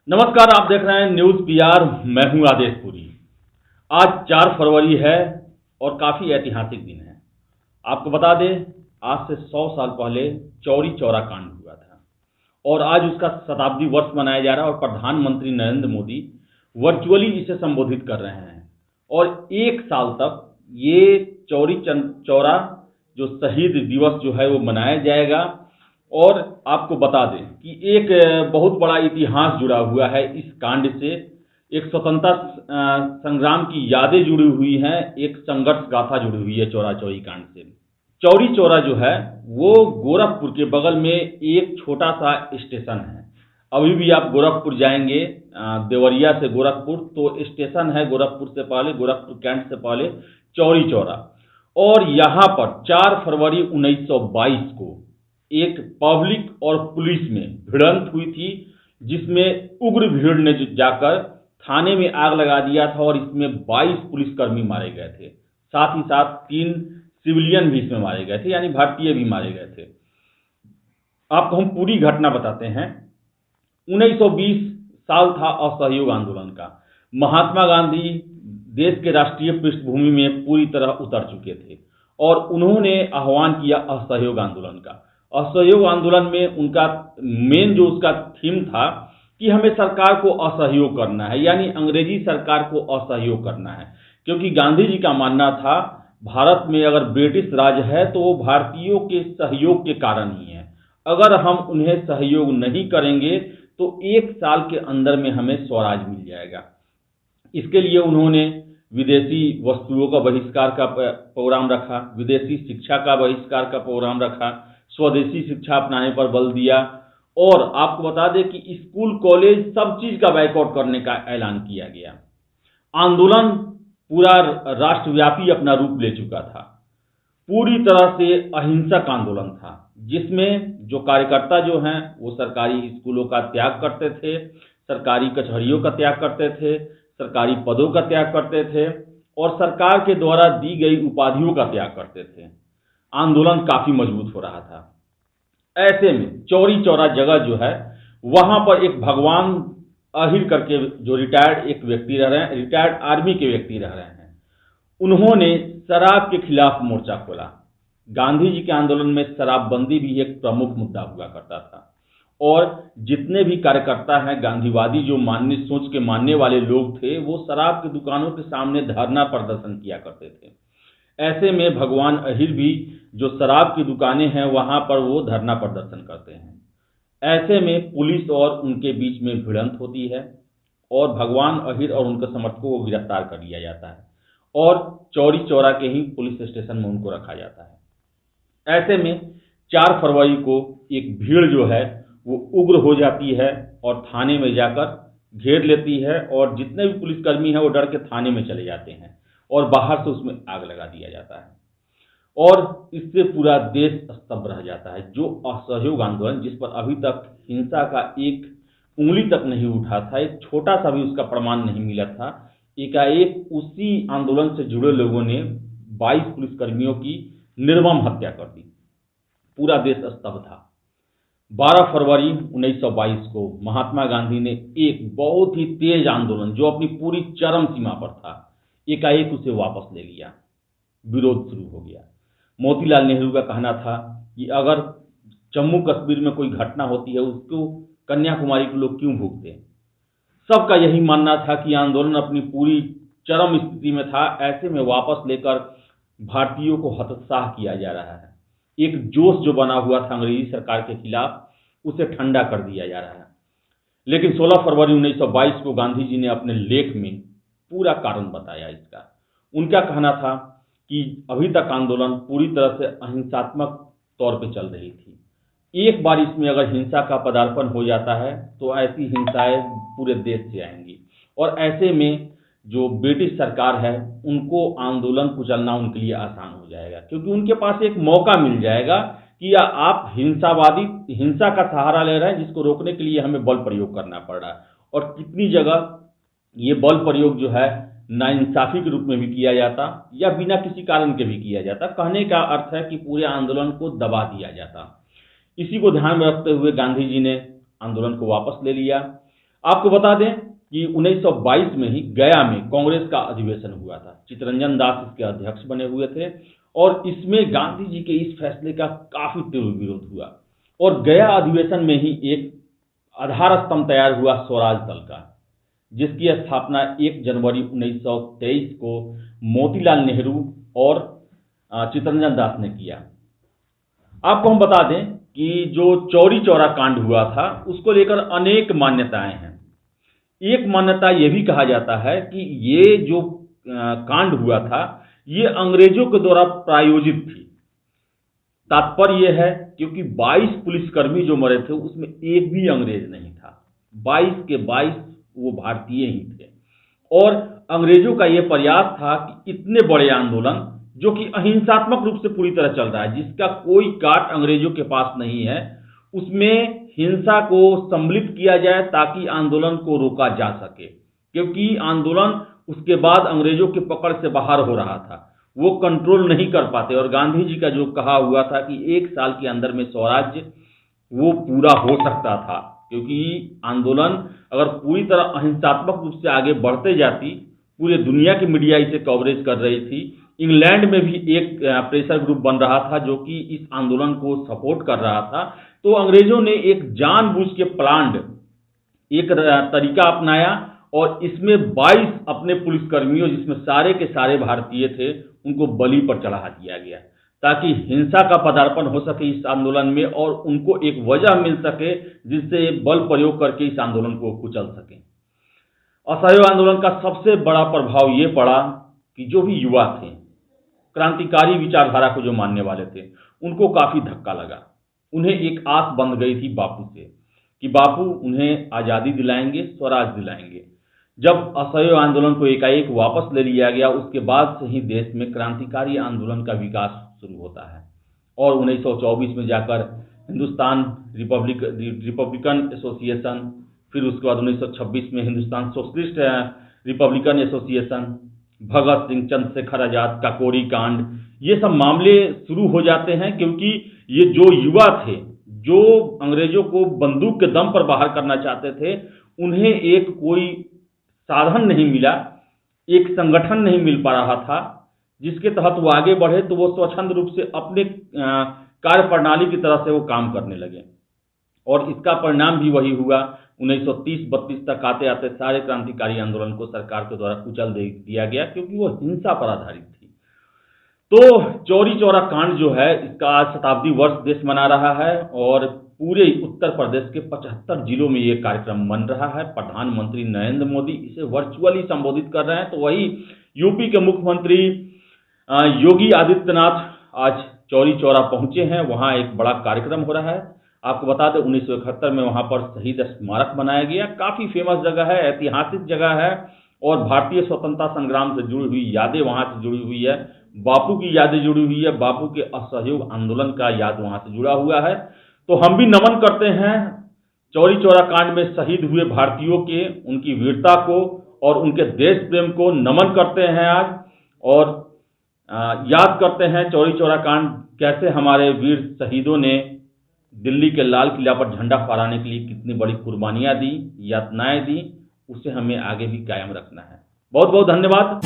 नमस्कार, आप देख रहे हैं न्यूज पीआर। मैं हूं आदेश पुरी। आज 4 फरवरी है और काफी ऐतिहासिक दिन है। आपको बता दें, आज से 100 साल पहले चौरी चौरा कांड हुआ था और आज उसका शताब्दी वर्ष मनाया जा रहा है और प्रधानमंत्री नरेंद्र मोदी वर्चुअली इसे संबोधित कर रहे हैं। और 1 साल तक ये चौरी चौरा जो शहीद दिवस जो है वो मनाया जाएगा। और आपको बता दें कि एक बहुत बड़ा इतिहास जुड़ा हुआ है इस कांड से। एक स्वतंत्रता संग्राम की यादें जुड़ी हुई हैं, एक संघर्ष गाथा जुड़ी हुई है चौरा चौरी कांड से। चौरी चौरा जो है वो गोरखपुर के बगल में एक छोटा सा स्टेशन है। अभी भी आप गोरखपुर जाएंगे, देवरिया से गोरखपुर, तो स्टेशन है गोरखपुर से पहले, गोरखपुर कैंट से पहले चौरी चौरा। और यहाँ पर 4 फरवरी 1922 को एक पब्लिक और पुलिस में भिड़ंत हुई थी, जिसमें उग्र भीड़ ने जाकर थाने में आग लगा दिया था और इसमें 22 पुलिसकर्मी मारे गए थे। साथ ही साथ 3 सिविलियन भी इसमें मारे गए थे, यानी भारतीय भी मारे गए थे। आपको हम पूरी घटना बताते हैं। 1920 साल था असहयोग आंदोलन का। महात्मा गांधी देश के राष्ट्रीय पृष्ठभूमि में पूरी तरह उतर चुके थे और उन्होंने आह्वान किया असहयोग आंदोलन का। असहयोग आंदोलन में उनका मेन जो उसका थीम था कि हमें सरकार को असहयोग करना है, यानी अंग्रेजी सरकार को असहयोग करना है। क्योंकि गांधी जी का मानना था भारत में अगर ब्रिटिश राज है तो वो भारतीयों के सहयोग के कारण ही है। अगर हम उन्हें सहयोग नहीं करेंगे तो 1 साल के अंदर में हमें स्वराज मिल जाएगा। इसके लिए उन्होंने विदेशी वस्तुओं का बहिष्कार का प्रोग्राम रखा, विदेशी शिक्षा का बहिष्कार का प्रोग्राम रखा, स्वदेशी शिक्षा अपनाने पर बल दिया। और आपको बता दें कि स्कूल कॉलेज सब चीज का बायकॉट करने का ऐलान किया गया। आंदोलन पूरा राष्ट्रव्यापी अपना रूप ले चुका था। पूरी तरह से अहिंसक आंदोलन था, जिसमें जो कार्यकर्ता जो हैं वो सरकारी स्कूलों का त्याग करते थे, सरकारी कचहरियों का त्याग करते थे, सरकारी पदों का त्याग करते थे और सरकार के द्वारा दी गई उपाधियों का त्याग करते थे। आंदोलन काफी मजबूत हो रहा था। ऐसे में चौरी चौरा जगह जो है वहां पर एक भगवान अहिर करके जो रिटायर्ड एक व्यक्ति रह रहे हैं, रिटायर्ड आर्मी के व्यक्ति रह रहे हैं, उन्होंने शराब के खिलाफ मोर्चा खोला। गांधी जी के आंदोलन में शराबबंदी भी एक प्रमुख मुद्दा हुआ करता था और जितने भी कार्यकर्ता हैं गांधीवादी जो सोच के मानने वाले लोग थे, वो शराब की दुकानों के सामने धरना प्रदर्शन किया करते थे। ऐसे में भगवान अहिर भी जो शराब की दुकानें हैं वहां पर वो धरना प्रदर्शन करते हैं। ऐसे में पुलिस और उनके बीच में भिड़ंत होती है और भगवान अहिर और उनके समर्थकों को गिरफ्तार कर लिया जाता है और चौरी चौरा के ही पुलिस स्टेशन में उनको रखा जाता है। ऐसे में 4 फरवरी को एक भीड़ जो है वो उग्र हो जाती है और थाने में जाकर घेर लेती है और जितने भी पुलिसकर्मी हैं वो डर के थाने में चले जाते हैं और बाहर से उसमें आग लगा दिया जाता है। और इससे पूरा देश स्तब्ध रह जाता है। जो असहयोग आंदोलन जिस पर अभी तक हिंसा का एक उंगली तक नहीं उठा था, एक छोटा सा भी उसका प्रमाण नहीं मिला था, एकाएक उसी आंदोलन से जुड़े लोगों ने 22 पुलिसकर्मियों की निर्मम हत्या कर दी। पूरा देश स्तब्ध था। 12 फरवरी 1922 को महात्मा गांधी ने एक बहुत ही तेज आंदोलन जो अपनी पूरी चरम सीमा पर था, एकाएक उसे वापस ले लिया। विरोध शुरू हो गया। मोतीलाल नेहरू का कहना था कि अगर जम्मू कश्मीर में कोई घटना होती है उसको कन्याकुमारी के लोग क्यों भुगते। सबका यही मानना था कि आंदोलन अपनी पूरी चरम स्थिति में था। ऐसे में वापस लेकर भारतीयों को हतोत्साह किया जा रहा है। एक जोश जो बना हुआ था अंग्रेजी सरकार के खिलाफ उसे ठंडा कर दिया जा रहा है। लेकिन 16 फरवरी 1922 को गांधी जी ने अपने लेख में पूरा कारण बताया इसका। उनका कहना था कि अभी तक आंदोलन पूरी तरह से अहिंसात्मक तौर पे चल रही थी। एक बार इसमें अगर हिंसा का पदार्पण हो जाता है तो ऐसी हिंसाएं पूरे देश से आएंगी और ऐसे में जो ब्रिटिश सरकार है उनको आंदोलन कुचलना उनके लिए आसान हो जाएगा, क्योंकि उनके पास एक मौका मिल जाएगा कि आप हिंसा का सहारा ले रहे हैं जिसको रोकने के लिए हमें बल प्रयोग करना पड़ रहा है। और कितनी जगह ये बल प्रयोग जो है नाइंसाफी के रूप में भी किया जाता या बिना किसी कारण के भी किया जाता। कहने का अर्थ है कि पूरे आंदोलन को दबा दिया जाता। इसी को ध्यान में रखते हुए गांधी जी ने आंदोलन को वापस ले लिया। आपको बता दें कि 1922 में ही गया में कांग्रेस का अधिवेशन हुआ था। चित्तरंजन दास इसके अध्यक्ष बने हुए थे और इसमें गांधी जी के इस फैसले का काफी तीव्र विरोध हुआ और गया अधिवेशन में ही एक आधार स्तंभ तैयार हुआ स्वराज दल का, जिसकी स्थापना 1 जनवरी 1923 को मोतीलाल नेहरू और चित्तरंजन दास ने किया। आपको हम बता दें कि जो चौरी चौरा कांड हुआ था उसको लेकर अनेक मान्यताएं हैं। एक मान्यता यह भी कहा जाता है कि ये जो कांड हुआ था ये अंग्रेजों के द्वारा प्रायोजित थी। तात्पर्य यह है क्योंकि 22 पुलिसकर्मी जो मरे थे उसमें एक भी अंग्रेज नहीं था, 22 के 22 वो भारतीय ही थे। और अंग्रेजों का यह प्रयास था कि इतने बड़े आंदोलन जो कि अहिंसात्मक रूप से पूरी तरह चल रहा है, जिसका कोई काट अंग्रेजों के पास नहीं है, उसमें हिंसा को सम्मिलित किया जाए ताकि आंदोलन को रोका जा सके, क्योंकि आंदोलन उसके बाद अंग्रेजों की पकड़ से बाहर हो रहा था, वो कंट्रोल नहीं कर पाते। और गांधी जी का जो कहा हुआ था कि 1 साल के अंदर में स्वराज्य वो पूरा हो सकता था, क्योंकि आंदोलन अगर पूरी तरह अहिंसात्मक रूप से आगे बढ़ते जाती, पूरे दुनिया की मीडिया इसे कवरेज कर रही थी, इंग्लैंड में भी एक प्रेशर ग्रुप बन रहा था जो कि इस आंदोलन को सपोर्ट कर रहा था, तो अंग्रेजों ने एक जानबूझ के प्लान्ड एक तरीका अपनाया और इसमें 22 अपने पुलिसकर्मियों, जिसमें सारे के सारे भारतीय थे, उनको बलि पर चढ़ा दिया गया ताकि हिंसा का पदार्पण हो सके इस आंदोलन में और उनको एक वजह मिल सके जिससे बल प्रयोग करके इस आंदोलन को कुचल सके। असहयोग आंदोलन का सबसे बड़ा प्रभाव ये पड़ा कि जो भी युवा थे, क्रांतिकारी विचारधारा को जो मानने वाले थे, उनको काफी धक्का लगा। उन्हें एक आस बंध गई थी बापू से कि बापू उन्हें आजादी दिलाएंगे, स्वराज दिलाएंगे। जब असहयोग आंदोलन को एकाएक वापस ले लिया गया, उसके बाद से ही देश में क्रांतिकारी आंदोलन का विकास शुरू होता है और 1924 में जाकर हिंदुस्तान रिपब्लिकन एसोसिएशन, फिर उसके बाद 1926 में Hindustan socialist Republican association, Bhagat Singh, Chandrashekhar Azad, Kakori कांड, ये सब मामले शुरू हो जाते हैं, क्योंकि ये जो युवा थे जो अंग्रेजों को बंदूक के दम पर बाहर करना चाहते थे, उन्हें एक कोई साधन नहीं मिला, एक संगठन नहीं मिल पा रहा था जिसके तहत वो आगे बढ़े, तो वो स्वच्छंद रूप से अपने कार्य प्रणाली की तरह से वो काम करने लगे और इसका परिणाम भी वही हुआ। 1930-32 तक आते आते सारे क्रांतिकारी आंदोलन को सरकार के द्वारा कुचल दिया गया, क्योंकि वो हिंसा पर आधारित थी। तो चौरी चौरा कांड जो है, इसका आज शताब्दी वर्ष देश मना रहा है और पूरे उत्तर प्रदेश के 75 जिलों में ये कार्यक्रम मन रहा है। प्रधानमंत्री नरेंद्र मोदी इसे वर्चुअली संबोधित कर रहे हैं, तो वही यूपी के मुख्यमंत्री योगी आदित्यनाथ आज चौरी चौरा पहुंचे हैं, वहां एक बड़ा कार्यक्रम हो रहा है। आपको बता दें 1971 में वहां पर शहीद स्मारक बनाया गया, काफी फेमस जगह है, ऐतिहासिक जगह है और भारतीय स्वतंत्रता संग्राम से जुड़ी हुई यादें वहां से जुड़ी हुई है, बापू की यादें जुड़ी हुई है, बापू के असहयोग आंदोलन का याद वहां से जुड़ा हुआ है। तो हम भी नमन करते हैं चौरी चौरा कांड में शहीद हुए भारतीयों के, उनकी वीरता को और उनके देश प्रेम को नमन करते हैं आज, और याद करते हैं चौरी चौरा कांड कैसे हमारे वीर शहीदों ने दिल्ली के लाल किला पर झंडा फहराने के लिए कितनी बड़ी कुर्बानियां दी, यातनाएं दी, उसे हमें आगे भी कायम रखना है। बहुत बहुत धन्यवाद।